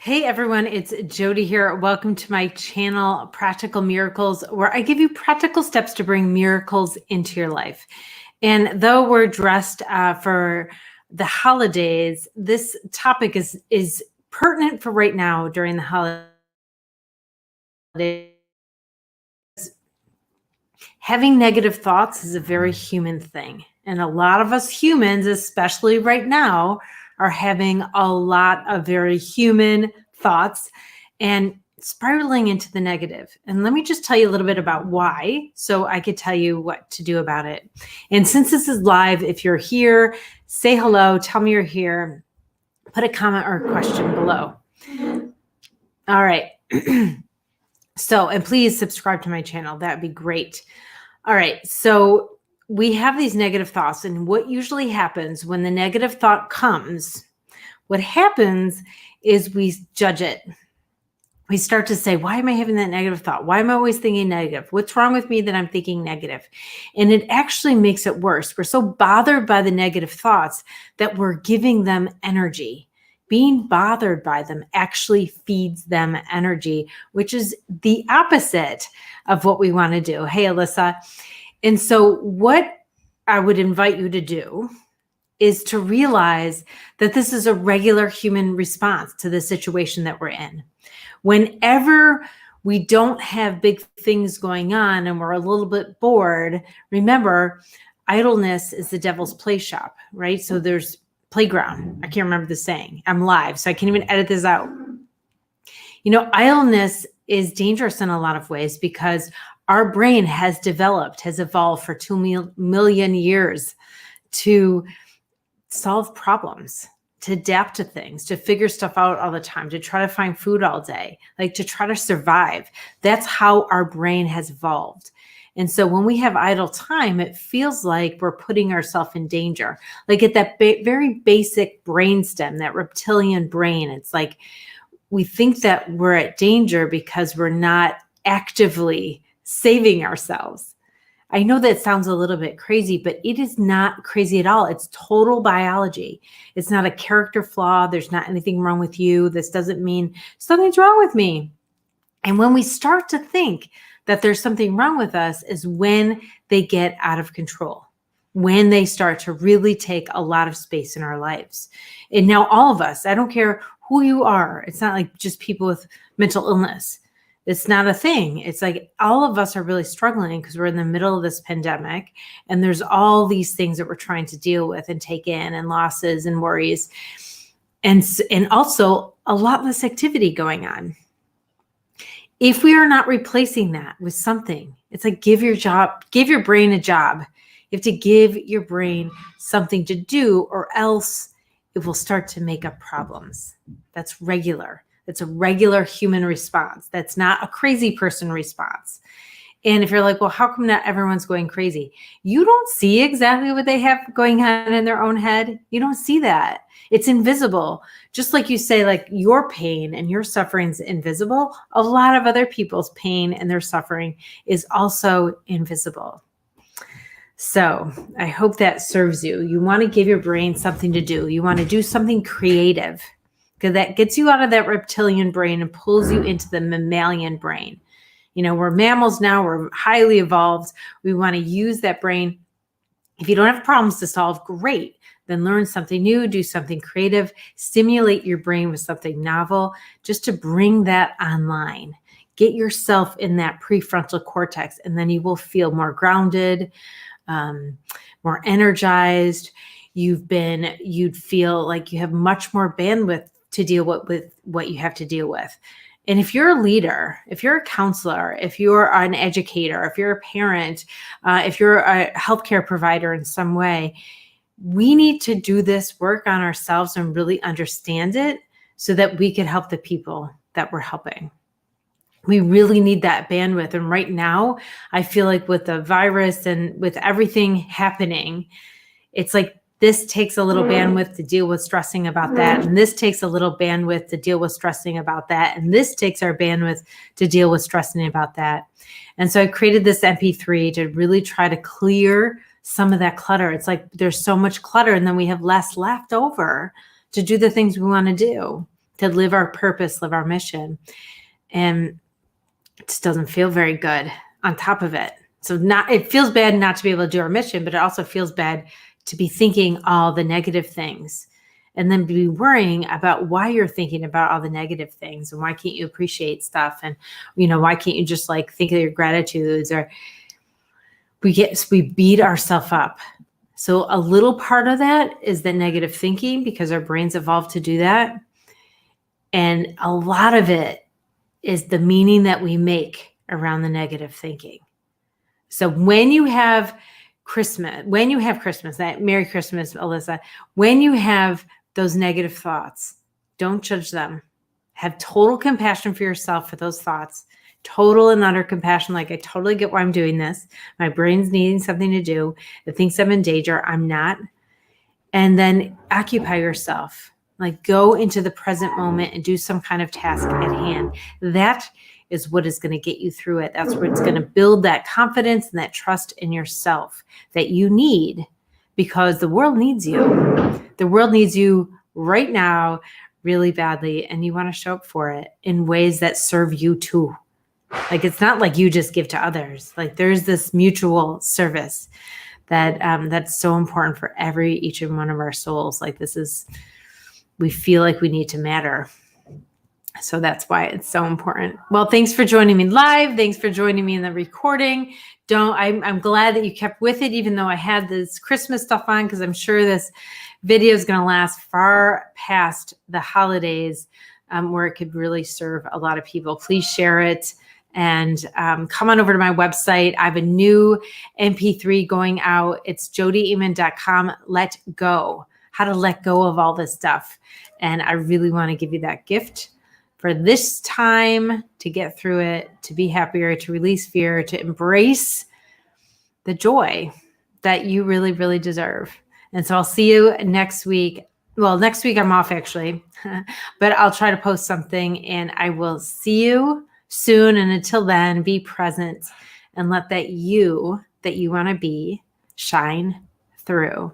Hey everyone, it's Jodi here. Welcome to my channel, Practical Miracles, where I give you practical steps to bring miracles into your life. And though we're dressed for the holidays, this topic is pertinent for right now during the holidays. Having negative thoughts is a very human thing. And a lot of us humans, especially right now, are having a lot of very human thoughts and spiraling into the negative. And let me just tell you a little bit about why, so I could tell you what to do about it. And since this is live, if you're here, say hello, tell me you're here, put a comment or a question below. All right. So, and please subscribe to my channel. That'd be great. All right. So we have these negative thoughts, and what usually happens when the negative thought comes, what happens is we judge it. We start to say, why am I having that negative thought? Why am I always thinking negative? What's wrong with me that I'm thinking negative? And it actually makes it worse. We're so bothered by the negative thoughts that we're giving them energy. Being bothered by them actually feeds them energy, which is the opposite of what we want to do. Hey, Alyssa. And so what I would invite you to do is to realize that this is a regular human response to the situation that we're in. Whenever we don't have big things going on and we're a little bit bored, remember, idleness is the devil's play shop, right? So there's playground. I can't remember the saying. I'm live, so I can't even edit this out. You know, idleness is dangerous in a lot of ways because our brain has evolved for 2 million years to solve problems, to adapt to things, to figure stuff out all the time, to try to find food all day, like to try to survive. That's how our brain has evolved. And so when we have idle time, it feels like we're putting ourselves in danger. Like at that very basic brainstem, that reptilian brain, it's like we think that we're at danger because we're not actively saving ourselves. I know that sounds a little bit crazy, but it is not crazy at all. It's total biology. It's not a character flaw. There's not anything wrong with you. This doesn't mean something's wrong with me. And when we start to think that there's something wrong with us is when they get out of control, when they start to really take a lot of space in our lives. And now all of us, I don't care who you are. It's not like just people with mental illness. It's not a thing. It's like all of us are really struggling because we're in the middle of this pandemic and there's all these things that we're trying to deal with and take in, and losses and worries. And also a lot less activity going on. If we are not replacing that with something, it's like give your brain a job. You have to give your brain something to do, or else it will start to make up problems. That's regular. It's a regular human response. That's not a crazy person response. And if you're like, well, how come not everyone's going crazy? You don't see exactly what they have going on in their own head. You don't see that. It's invisible. Just like you say, like your pain and your suffering is invisible, a lot of other people's pain and their suffering is also invisible. So I hope that serves you. You want to give your brain something to do. You want to do something creative, because that gets you out of that reptilian brain and pulls you into the mammalian brain. You know, we're mammals now, we're highly evolved. We want to use that brain. If you don't have problems to solve, great. Then learn something new, do something creative, stimulate your brain with something novel, just to bring that online. Get yourself in that prefrontal cortex, and then you will feel more grounded, more energized. You'd feel like you have much more bandwidth to deal with what you have to deal with. And if you're a leader, if you're a counselor, if you're an educator, if you're a parent, if you're a healthcare provider in some way, we need to do this work on ourselves and really understand it so that we can help the people that we're helping. We really need that bandwidth. And right now, I feel like with the virus and with everything happening, it's like this takes a little bandwidth to deal with stressing about that. And this takes a little bandwidth to deal with stressing about that. And this takes our bandwidth to deal with stressing about that. And so I created this MP3 to really try to clear some of that clutter. It's like there's so much clutter and then we have less left over to do the things we want to do, to live our purpose, live our mission. And it just doesn't feel very good on top of it. So it feels bad not to be able to do our mission, but it also feels bad to be thinking all the negative things and then be worrying about why you're thinking about all the negative things and why can't you appreciate stuff? And, why can't you just like think of your gratitudes? Or we beat ourselves up. So a little part of that is the negative thinking because our brains evolved to do that. And a lot of it is the meaning that we make around the negative thinking. So when you have Christmas, that Merry Christmas, Alyssa, when you have those negative thoughts, don't judge them. Have total compassion for yourself for those thoughts. Total and utter compassion. Like, I totally get why I'm doing this. My brain's needing something to do. It thinks I'm in danger. I'm not. And then occupy yourself. Like, go into the present moment and do some kind of task at hand. That is what is going to get you through it. That's what's going to build that confidence and that trust in yourself that you need, because the world needs you. The world needs you right now really badly, and you want to show up for it in ways that serve you too. Like, it's not like you just give to others. Like, there's this mutual service that that's so important for each and one of our souls. Like, we feel like we need to matter. So that's why it's so important. Well, thanks for joining me live. Thanks for joining me in the recording. I'm glad that you kept with it, even though I had this Christmas stuff on, because I'm sure this video is going to last far past the holidays, where it could really serve a lot of people. Please share it and come on over to my website. I have a new MP3 going out. It's jodieamon.com. Let go. How to let go of all this stuff. And I really want to give you that gift for this time, to get through it, to be happier, to release fear, to embrace the joy that you really, really deserve. And so I'll see you next week. Well, next week I'm off actually, but I'll try to post something, and I will see you soon. And until then, be present and let that you want to be shine through.